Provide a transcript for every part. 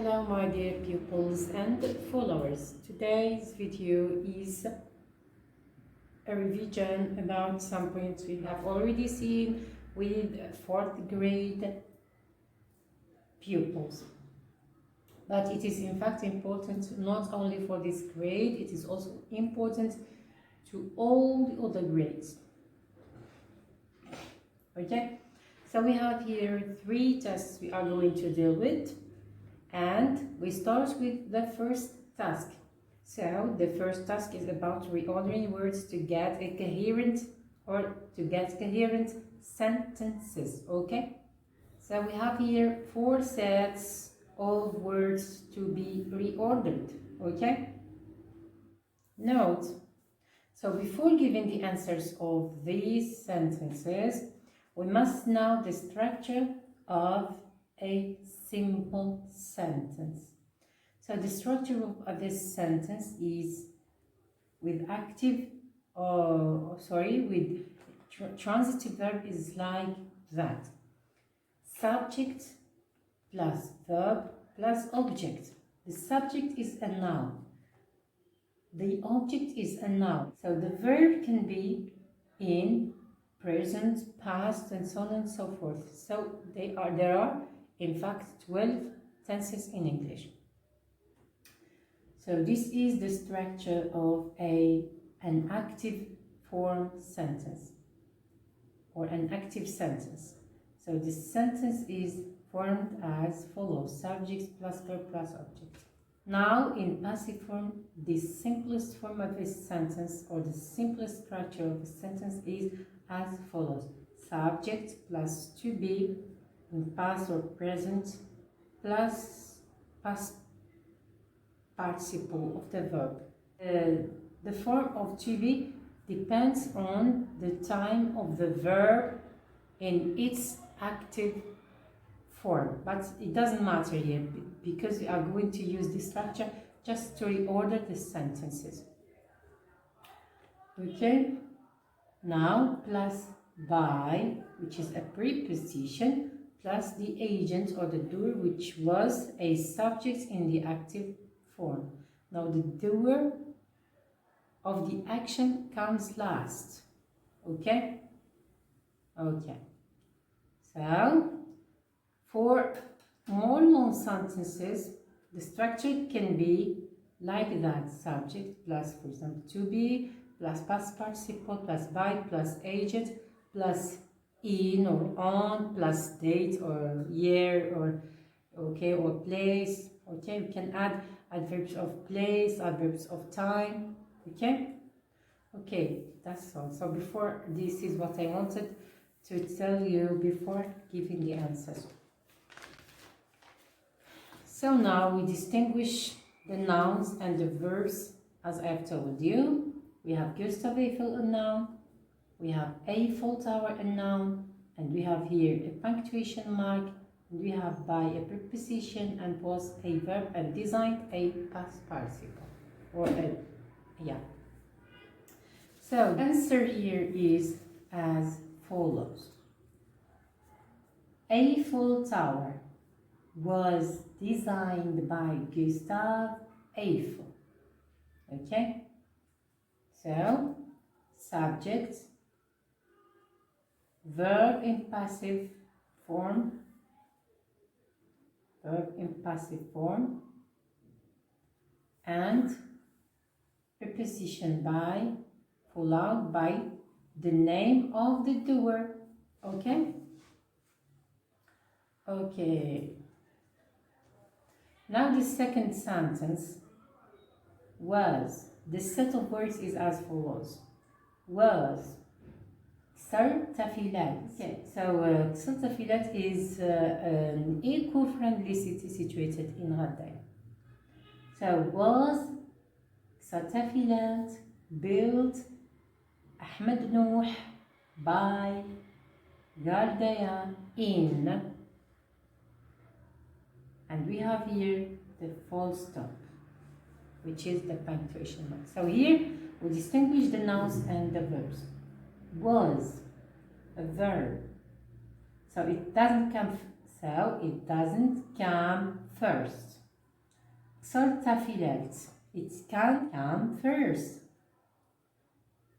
Hello my dear pupils and followers. Today's video is a revision about some points we have already seen with 4th grade pupils. But it is in fact important not only for this grade, it is also important to all the other grades. Okay, so we have here 3 tests we are going to deal with. And we start with the first task. So the first task is about reordering words to get a coherent sentences. Okay, so we have here 4 sets of words to be reordered. Okay, note, so before giving the answers of these sentences, we must know the structure of a simple sentence. So the structure of this sentence is with transitive verb is like that. Subject plus verb plus object. The subject is a noun. The object is a noun. So the verb can be in present, past, and so on and so forth. So there are in fact 12 tenses in English. So this is the structure of an active form sentence or an active sentence. So this sentence is formed as follows: subject plus verb plus object. Now in passive form, the simplest form of this sentence or the simplest structure of the sentence is as follows: subject plus to be in past or present plus past participle of the verb. The form of to be depends on the time of the verb in its active form, but it doesn't matter here because we are going to use this structure just to reorder the sentences. Okay, now plus by, which is a preposition, plus the agent or the doer, which was a subject in the active form. Now the doer of the action comes last. Okay? Okay. So, for more long sentences, the structure can be like that: subject plus, for example, to be, plus past participle, plus by, plus agent, plus in or on, plus date or year or or place. Okay, we can add adverbs of place, adverbs of time. Okay, that's all. So before, this is what I wanted to tell you before giving the answers. So now we distinguish the nouns and the verbs as I have told you. We have Gustav Eiffel, a noun. We have Eiffel Tower, a noun, and we have here a punctuation mark, and we have by a preposition, and was a verb, and designed a past participle, or So answer here is as follows: Eiffel Tower was designed by Gustav Eiffel. Okay, so subject, verb in passive form, and preposition by, followed by the name of the doer. Okay? Okay. Now the second sentence was, the set of words is as follows: was ثلاثة. Okay, so ثلاثة is an eco-friendly city situated in غردة. So was ثلاثة built Ahmed Nuh by غردة in, and we have here the full stop, which is the punctuation mark. So here we distinguish the nouns and the verbs. Was a verb, so it doesn't come first. صرت it can come first.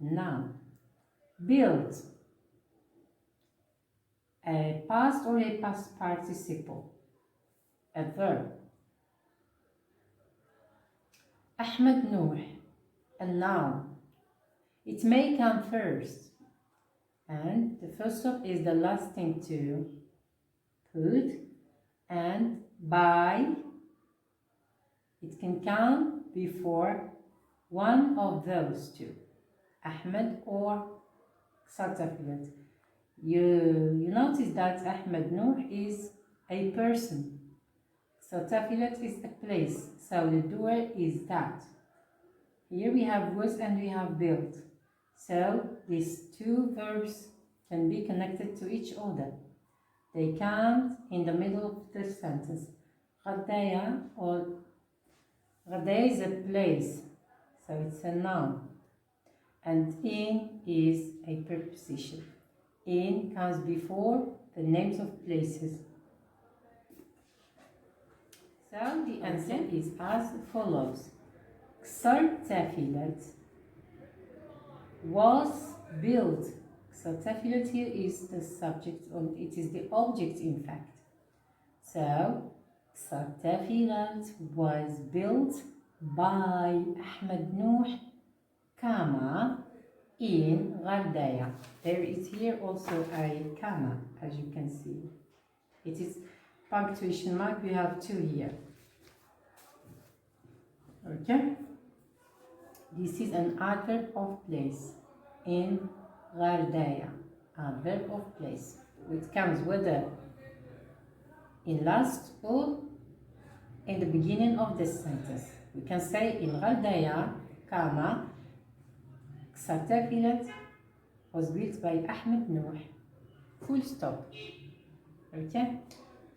Now, build, a past or a past participle, a verb. أحمد نوح, a noun. It may come first. And the first stop is the last thing to put. And by, it can come before one of those two, Ahmed or Sartafilat. You notice that Ahmed Noor is a person. Sartafilat is a place. So the door is that. Here we have was and we have built. So these two verbs can be connected to each other. They come in the middle of the sentence. غدايا or غدايا is a place, so it's a noun. And in is a preposition. In comes before the names of places. So the answer is as follows. صرت was built. صرت here is the subject, or it is the object in fact. So صرت was built by Ahmed Nuh, comma, in غردايا. There is here also a comma, as you can see. It is punctuation mark, we have two here. Okay? This is an adverb of place. In غردايا, adverb of place. It comes whether in last or in the beginning of the sentence. We can say in غردايا, comma, صرت was built by Ahmed Nuh. Full stop. Okay?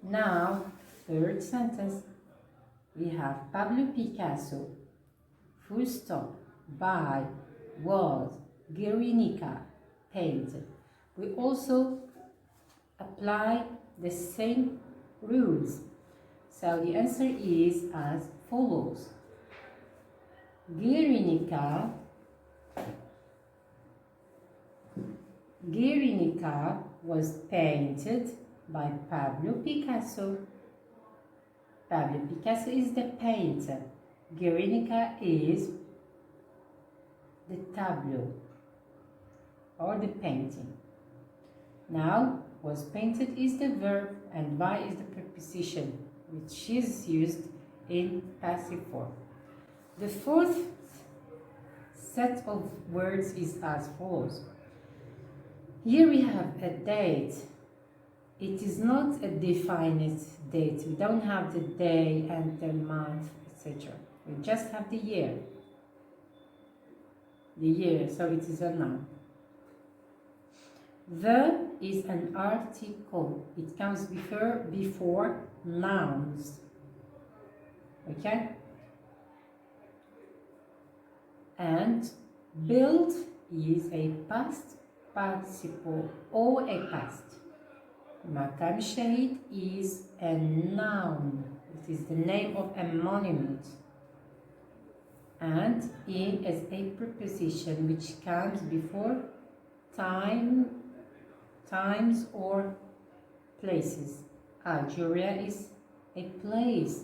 Now, third sentence. We have Pablo Picasso. Full stop. By, was, Guernica, painted. We also apply the same rules. So the answer is as follows. Guernica was painted by Pablo Picasso. Pablo Picasso is the painter. Guernica is the tableau or the painting. Now, was painted is the verb and by is the preposition, which is used in passive form. The fourth set of words is as follows. Here we have a date. It is not a definite date. We don't have the day and the month, etc. We just have the year. The year, so it is a noun. The is an article. It comes before nouns. Okay? And build is a past participle or a past. Makam Shahid is a noun. It is the name of a monument. And in is a preposition which comes before times or places. Algeria is a place.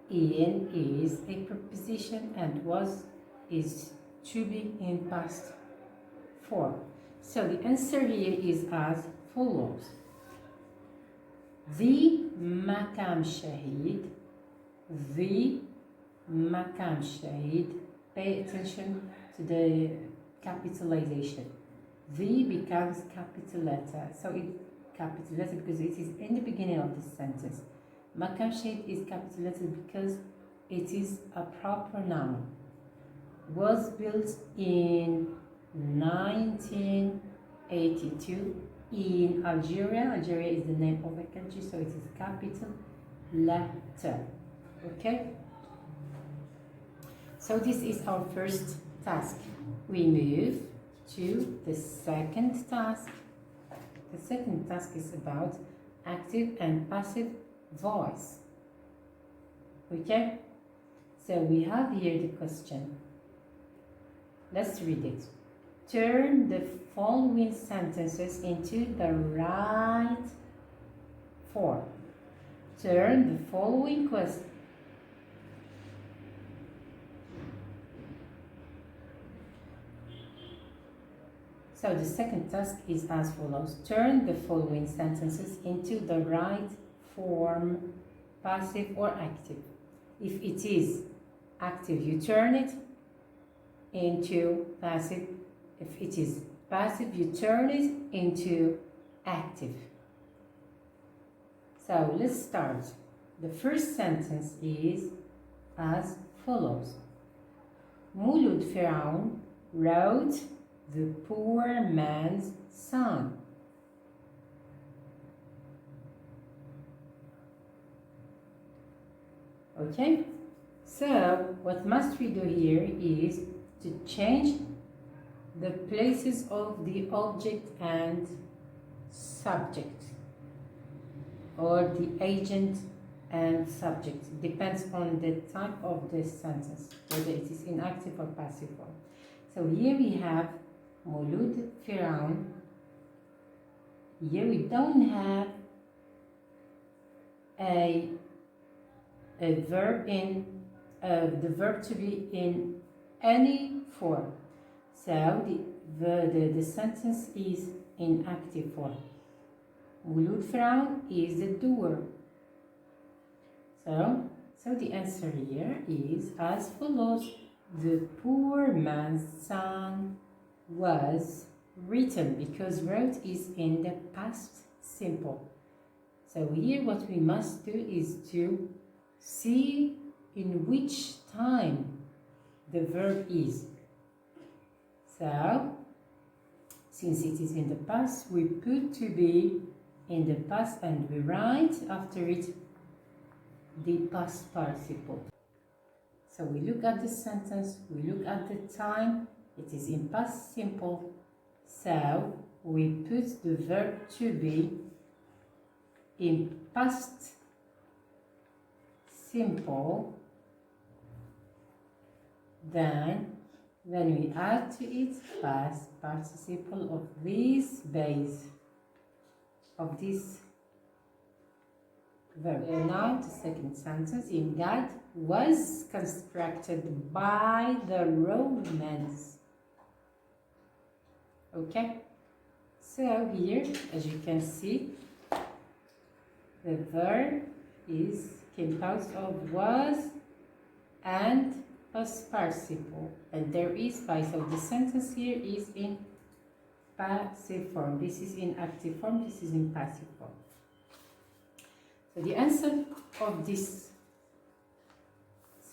In is a preposition and was is to be in past form. So the answer here is as follows. The Makam Shahid, pay attention to the capitalization. The becomes capital letter, so it capital letter because it is in the beginning of the sentence. Makam Shahid is capital letter because it is a proper noun. Was built in 1982 in Algeria. Algeria is the name of a country, so it is capital letter. Okay? So this is our first task. We move to the second task. The second task is about active and passive voice. Okay? So we have here the question. Let's read it. Turn the following sentences into the right form. Turn the following question. So the second task is as follows. Turn the following sentences into the right form, passive or active. If it is active, you turn it into passive. If it is passive, you turn it into active. So let's start. The first sentence is as follows. مولود فرعون wrote the poor man's son. Okay, so what must we do here is to change the places of the object and subject, or the agent and subject. Depends on the type of this sentence, whether it is in active or passive form. So here we have مولود فرعون. Here we don't have a verb in the verb to be in any form. So the sentence is in active form. مولود فرعون is the doer. So the answer here is as follows. The poor man's son was written, because wrote is in the past simple. So here what we must do is to see in which time the verb is. So since it is in the past, we put to be in the past and we write after it the past participle. So we look at the sentence, we look at the time, it is in past simple, so we put the verb to be in past simple. Then when we add to it past participle of this base of this verb. Now the second sentence. In God was constructed by the Romans. Okay, so here, as you can see, the verb is composed of was and past participle, and there is by. So the sentence here is in passive form. This is in active form. This is in passive form. So the answer of this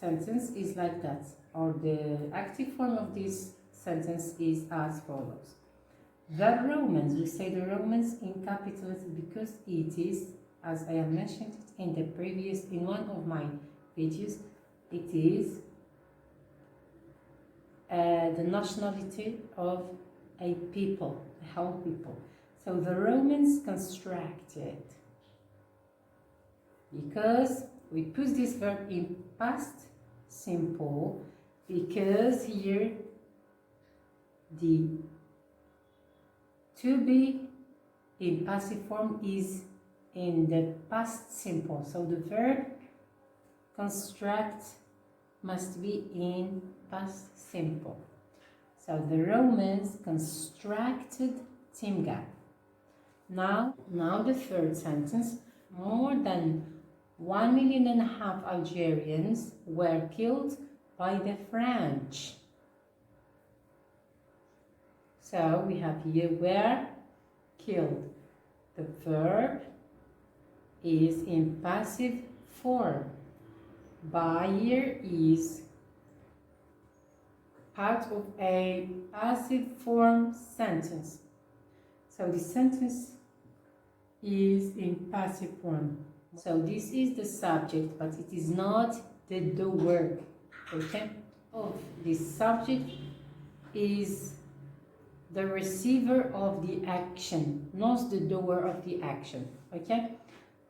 sentence is like that, or the active form of this sentence is as follows. The Romans, we say the Romans in capital letters because it is, as I have mentioned it in one of my videos, it is the nationality of a people, a whole people. So the Romans constructed, because we put this verb in past simple, because here the to be in passive form is in the past simple. So the verb construct must be in past simple. So the Romans constructed Timgad. Now the third sentence. More than 1.5 million Algerians were killed by the French. So we have here were killed. The verb is in passive form. By here is part of a passive form sentence. So the sentence is in passive form. So this is the subject, but it is not the doer. Okay? Of this subject is the receiver of the action, not the doer of the action. Okay?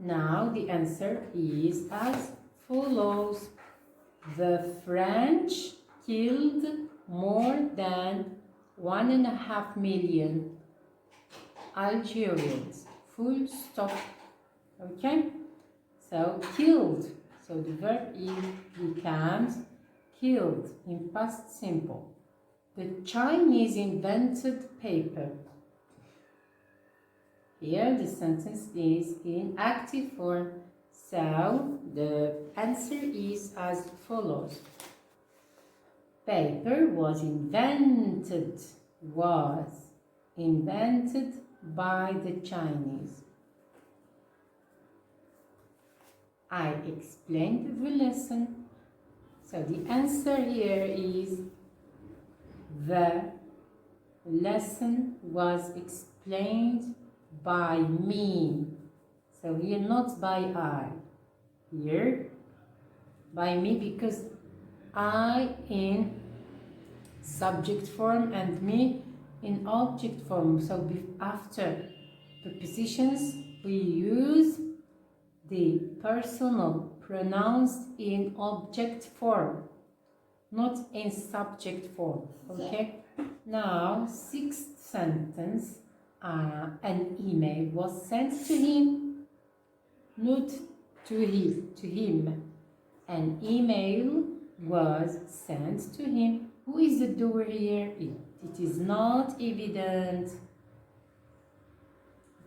Now the answer is as follows. The French killed more than 1.5 million Algerians. Full stop. Okay? So killed. So the verb becomes killed in past simple. The Chinese invented paper. Here the sentence is in active form. So the answer is as follows. Paper was invented by the Chinese. I explained the lesson. So the answer here is the lesson was explained by me. So here not by I. Here by me because I in subject form and me in object form. So after prepositions we use the personal pronouns in object form, not in subject form. Okay? Now, sixth sentence. An email was sent to him, not to him. An email was sent to him. Who is the doer here? It is not evident.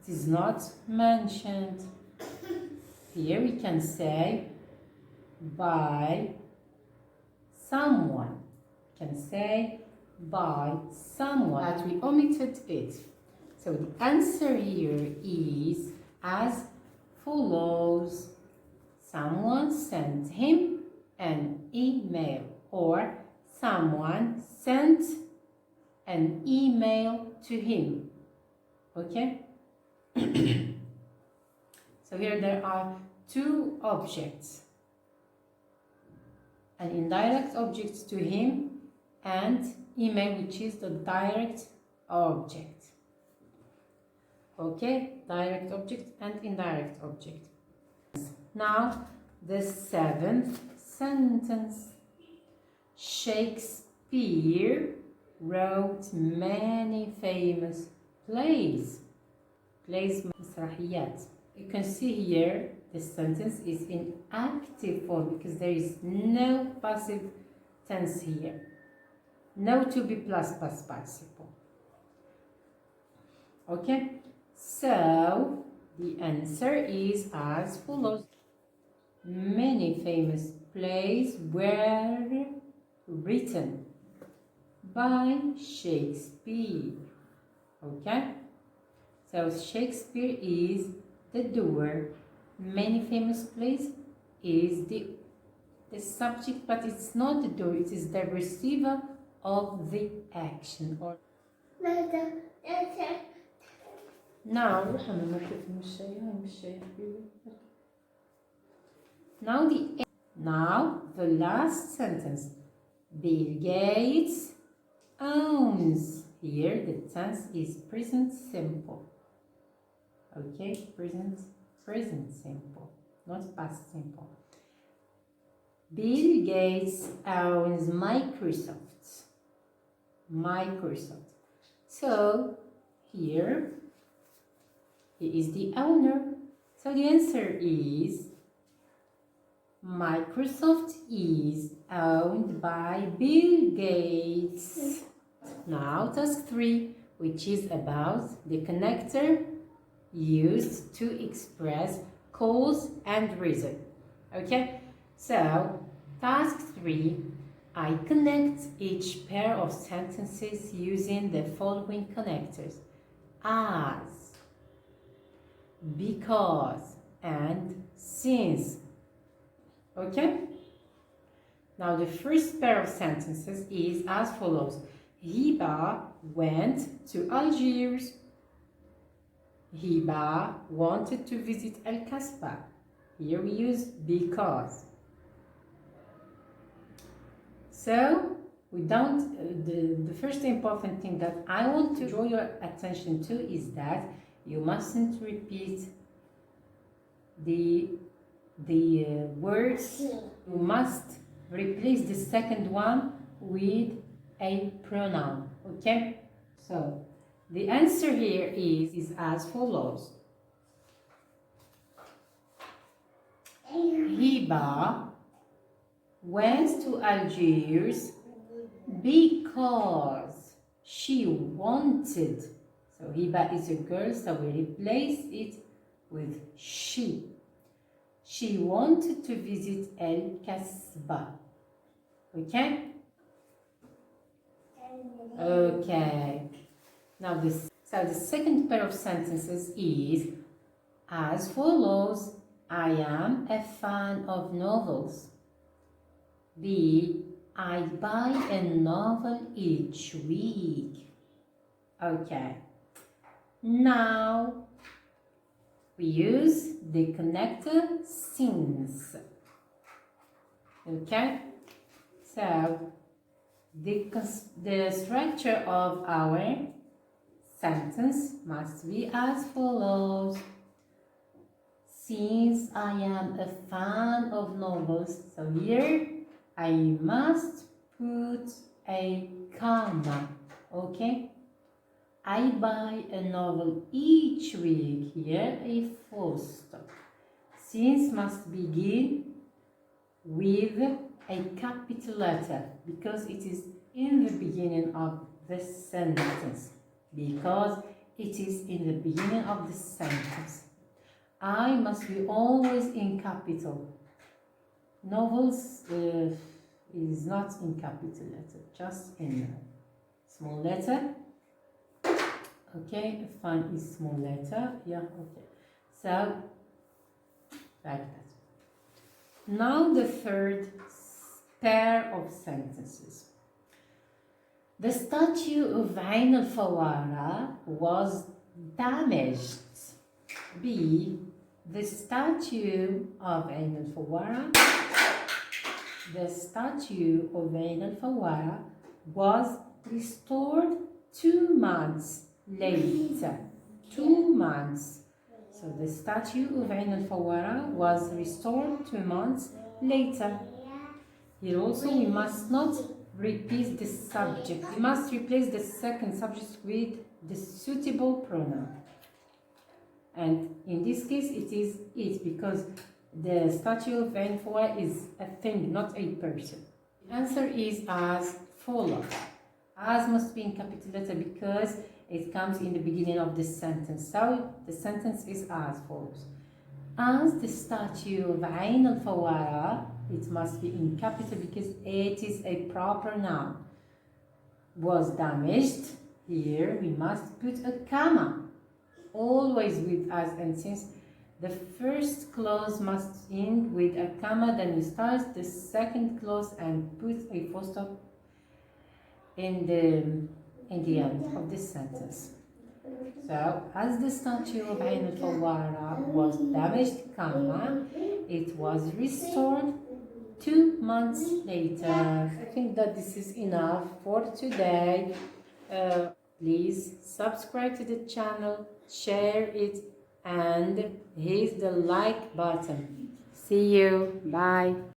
It is not mentioned. Here we can say by someone. We can say by someone, but we omitted it. So the answer here is as follows. Someone sent him an email, or someone sent an email to him. Okay? So here there are two objects. An indirect object to him and email, which is the direct object. Okay, direct object and indirect object. Now, the seventh sentence. Shakespeare wrote many famous plays. Plays, مسرحيات. You can see here the sentence is in active form because there is no passive tense here. No to be plus past participle. Okay? So, the answer is as follows. Many famous plays were written by Shakespeare. Okay? So, Shakespeare is the doer. Many famous plays is the subject, but it's not the doer, it is the receiver of the action. Or now the last sentence. Bill Gates owns. Here the tense is present simple. Okay, present simple, not past simple. Bill Gates owns Microsoft. So here he is the owner. So the answer is Microsoft is owned by Bill Gates. Now task 3, which is about the connector used to express cause and reason. Okay, so task 3, I connect each pair of sentences using the following connectors: as, because, and since. Okay, now the first pair of sentences is as follows. Hiba went to Algiers. Hiba wanted to visit El Casbah. Here we use because. So we don't, the first important thing that I want to draw your attention to is that you mustn't repeat the words. You must replace the second one with a pronoun. Okay? So the answer here is as follows. Hiba went to Algiers because she wanted. So Hiba is a girl, so we replace it with she. She wanted to visit El Kasbah. Okay? Okay. Now the second pair of sentences is as follows. I am a fan of novels. B. I buy a novel each week. Okay. Now we use the connector since. Okay. So the structure of our sentence must be as follows. Since I am a fan of novels, so here I must put a comma, okay? I buy a novel each week, here a full stop. Since must begin with a capital letter because it is in the beginning of the sentence. Because it is in the beginning of the sentence. I must be always in capital. Novels is not in capital letter, just in small letter. Okay, fun is small letter. Yeah, okay. So, like that. Now the third pair of sentences. The statue of Ain al-Fawara was damaged. B. The statue of Ain al-Fawara was restored 2 months later. 2 months. So the statue of Ain al-Fawara was restored 2 months later. Here also we must not repeat the subject. We must replace the second subject with the suitable pronoun. And in this case it is it because the statue of Ain al-Fawara is a thing, not a person. The answer is as follows. As must be in capital letter because it comes in the beginning of the sentence. So the sentence is as follows. As the statue of Ain al-Fawara, it must be in capital because it is a proper noun. Was damaged. Here we must put a comma. Always with as, and since the first clause must end with a comma, then we start the second clause and put a full stop in the end of this sentence. So, as the statue of Ain al-Fawara was damaged, comma, it was restored 2 months later. I think that this is enough for today. Please subscribe to the channel, share it, and hit the like button. See you. Bye.